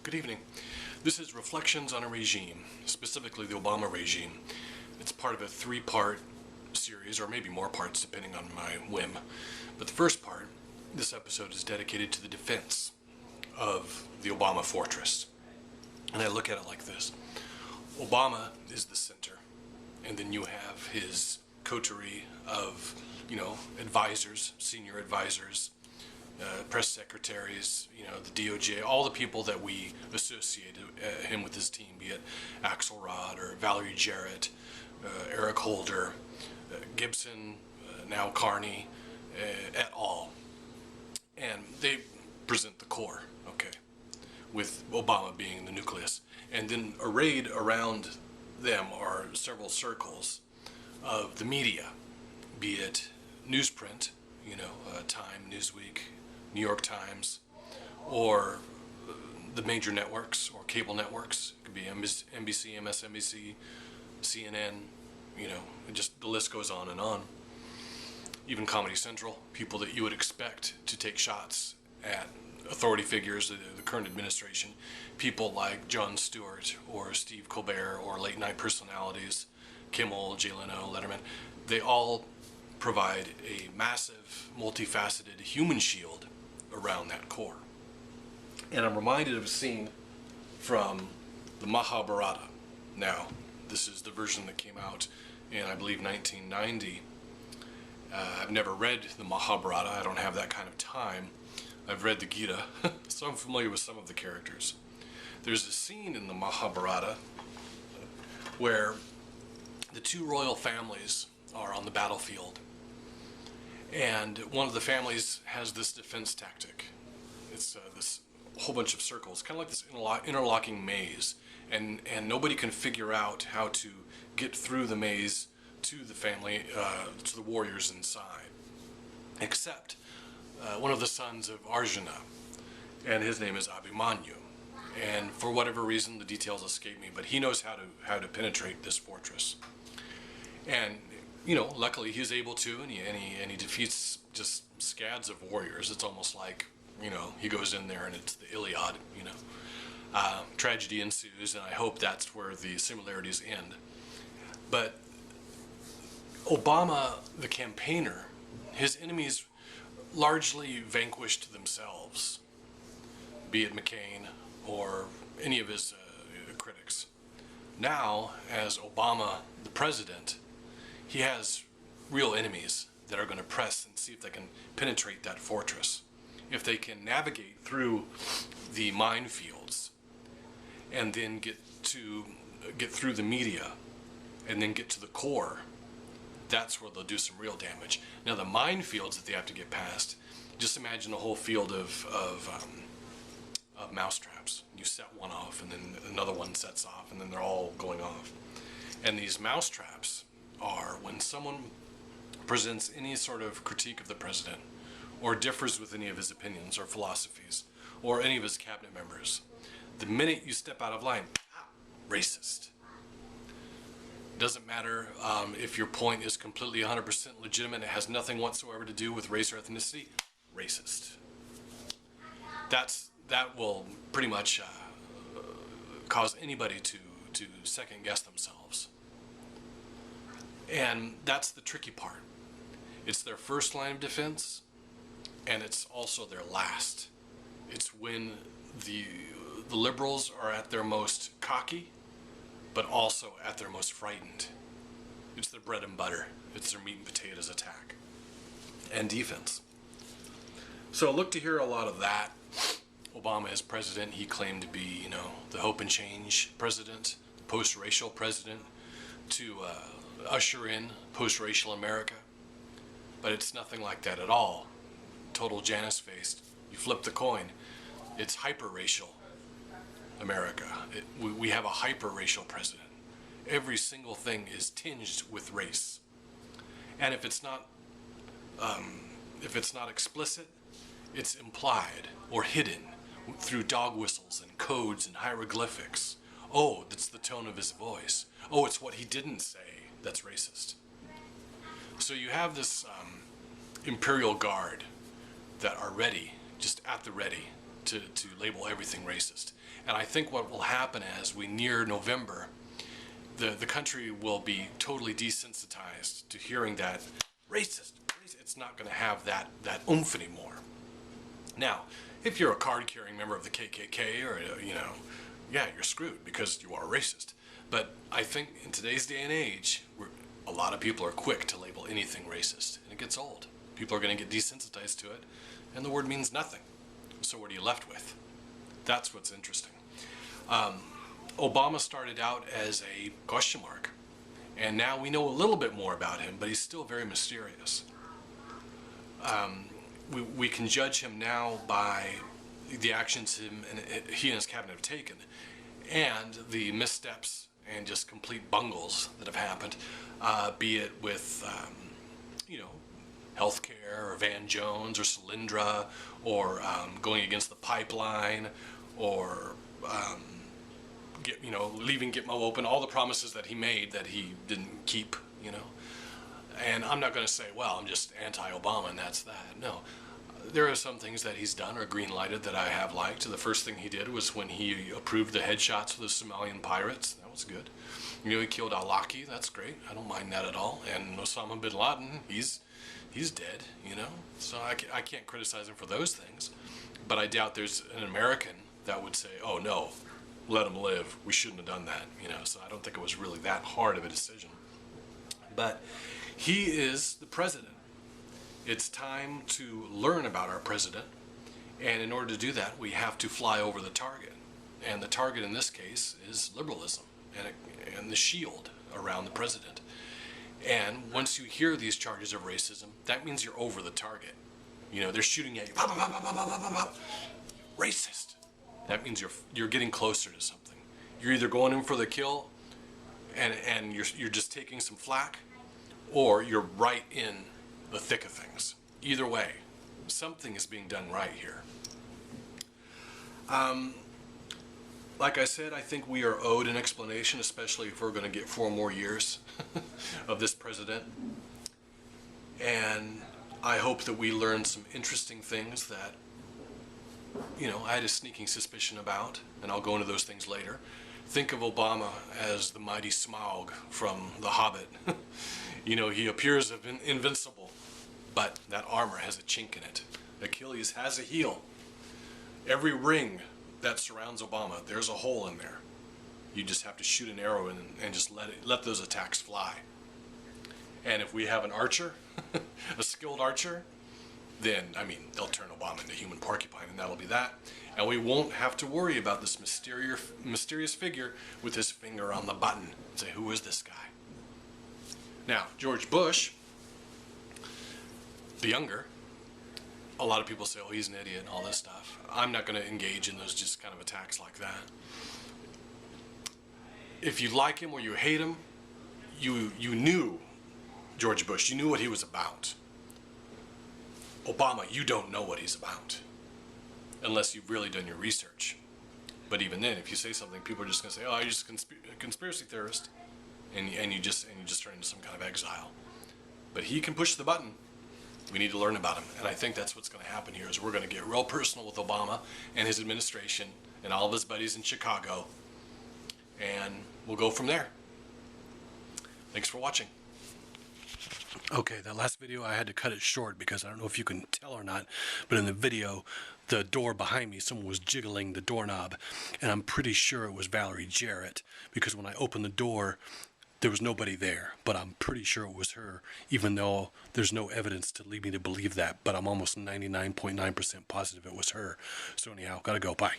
Good evening. This is Reflections on a Regime, specifically the Obama regime. It's part of a three-part series, or maybe more parts depending on my whim. But the first part, this episode, is dedicated to the defense of the Obama fortress. And I look at it like this. Obama is the center, and then you have his coterie of, advisors, senior advisors, press secretaries, the DOJ, all the people that we associate him with his team, be it Axelrod or Valerie Jarrett, Eric Holder, Gibson, now Carney, et al. And they present the core, with Obama being the nucleus. And then arrayed around them are several circles of the media, be it newsprint, Time, Newsweek, New York Times, or the major networks or cable networks. It could be NBC, MSNBC, CNN, and just the list goes on and on. Even Comedy Central, people that you would expect to take shots at authority figures, the current administration, people like Jon Stewart or Steve Colbert or late night personalities, Kimmel, Jay Leno, Letterman, they all provide a massive, multifaceted human shield around that core. And I'm reminded of a scene from the Mahabharata. Now, this is the version that came out in, I believe, 1990. I've never read the Mahabharata. I don't have that kind of time. I've read the Gita, so I'm familiar with some of the characters. There's a scene in the Mahabharata where the two royal families are on the battlefield, and one of the families has this defense tactic. It's this whole bunch of circles, kind of like this interlocking maze, and nobody can figure out how to get through the maze to the family, to the warriors inside, except one of the sons of Arjuna, and his name is Abhimanyu. And for whatever reason, the details escape me, but he knows how to penetrate this fortress. And luckily he's able to, and he defeats just scads of warriors. It's almost like he goes in there and it's the Iliad. Tragedy ensues, and I hope that's where the similarities end. But Obama, the campaigner, his enemies largely vanquished themselves, be it McCain or any of his critics. Now, as Obama, the president, he has real enemies that are going to press and see if they can penetrate that fortress. If they can navigate through the minefields and then get through the media and then get to the core, that's where they'll do some real damage. Now, the minefields that they have to get past, just imagine a whole field of mousetraps. You set one off, and then another one sets off, and then they're all going off. And these mousetraps are when someone presents any sort of critique of the president, or differs with any of his opinions or philosophies, or any of his cabinet members. The minute you step out of line, racist. Doesn't matter if your point is completely 100% legitimate, it has nothing whatsoever to do with race or ethnicity, racist. That will pretty much cause anybody to second guess themselves. And that's the tricky part. It's their first line of defense, and it's also their last. It's when the liberals are at their most cocky, but also at their most frightened. It's their bread and butter. It's their meat and potatoes attack and defense. So look to hear a lot of that. Obama as president, he claimed to be, the hope and change president, post-racial president, to usher in post-racial America. But it's nothing like that at all. Total Janus-faced. You flip the coin. It's hyper-racial America. We have a hyper-racial president. Every single thing is tinged with race. And if it's not explicit, it's implied or hidden through dog whistles and codes and hieroglyphics. Oh, that's the tone of his voice. Oh, it's what he didn't say that's racist. So you have this imperial guard that are ready, just at the ready, to label everything racist. And I think what will happen as we near November, the country will be totally desensitized to hearing that racist. It's not going to have that oomph anymore. Now, if you're a card-carrying member of the KKK or, yeah, you're screwed because you are racist. But I think in today's day and age, a lot of people are quick to label anything racist, and it gets old. People are going to get desensitized to it, and the word means nothing. So what are you left with? That's what's interesting. Obama started out as a question mark, and now we know a little bit more about him, but he's still very mysterious. We can judge him now by the actions he and his cabinet have taken, and the missteps and just complete bungles that have happened, be it with, healthcare, or Van Jones, or Solyndra, or going against the pipeline, or leaving Gitmo open, all the promises that he made that he didn't keep, And I'm not going to say, well, I'm just anti-Obama and that's that. No. There are some things that he's done or green-lighted that I have liked. The first thing he did was when he approved the headshots for the Somalian pirates. That was good. He killed al-Awlaki. That's great. I don't mind that at all. And Osama bin Laden, he's dead, So I can't criticize him for those things. But I doubt there's an American that would say, oh, no, let him live. We shouldn't have done that, So I don't think it was really that hard of a decision. But he is the president. It's time to learn about our president, and in order to do that, we have to fly over the target. And the target in this case is liberalism and the shield around the president. And once you hear these charges of racism, that means you're over the target. They're shooting at you. Racist. That means you're getting closer to something. You're either going in for the kill, and you're just taking some flack, or you're right in the thick of things. Either way, something is being done right here. Like I said, I think we are owed an explanation, especially if we're going to get 4 more years of this president. And I hope that we learn some interesting things that, I had a sneaking suspicion about, and I'll go into those things later. Think of Obama as the mighty Smaug from The Hobbit. He appears invincible, but that armor has a chink in it. Achilles has a heel. Every ring that surrounds Obama, there's a hole in there. You just have to shoot an arrow in and just let those attacks fly. And if we have an archer, a skilled archer, then, they'll turn Obama into a human porcupine, and that'll be that. And we won't have to worry about this mysterious figure with his finger on the button. Say, who is this guy? Now, George Bush, the younger, a lot of people say, oh, he's an idiot and all this stuff. I'm not going to engage in those just kind of attacks like that. If you like him or you hate him, you knew George Bush. You knew what he was about. Obama, you don't know what he's about unless you've really done your research. But even then, if you say something, people are just going to say, oh, you're just a conspiracy theorist. And you just turn into some kind of exile. But he can push the button. We need to learn about him. And I think that's what's going to happen here is we're going to get real personal with Obama and his administration and all of his buddies in Chicago. And we'll go from there. Thanks for watching. Okay, that last video, I had to cut it short because I don't know if you can tell or not, but in the video, the door behind me, someone was jiggling the doorknob, and I'm pretty sure it was Valerie Jarrett, because when I opened the door, there was nobody there, but I'm pretty sure it was her, even though there's no evidence to lead me to believe that, but I'm almost 99.9% positive it was her. So anyhow, gotta go, bye.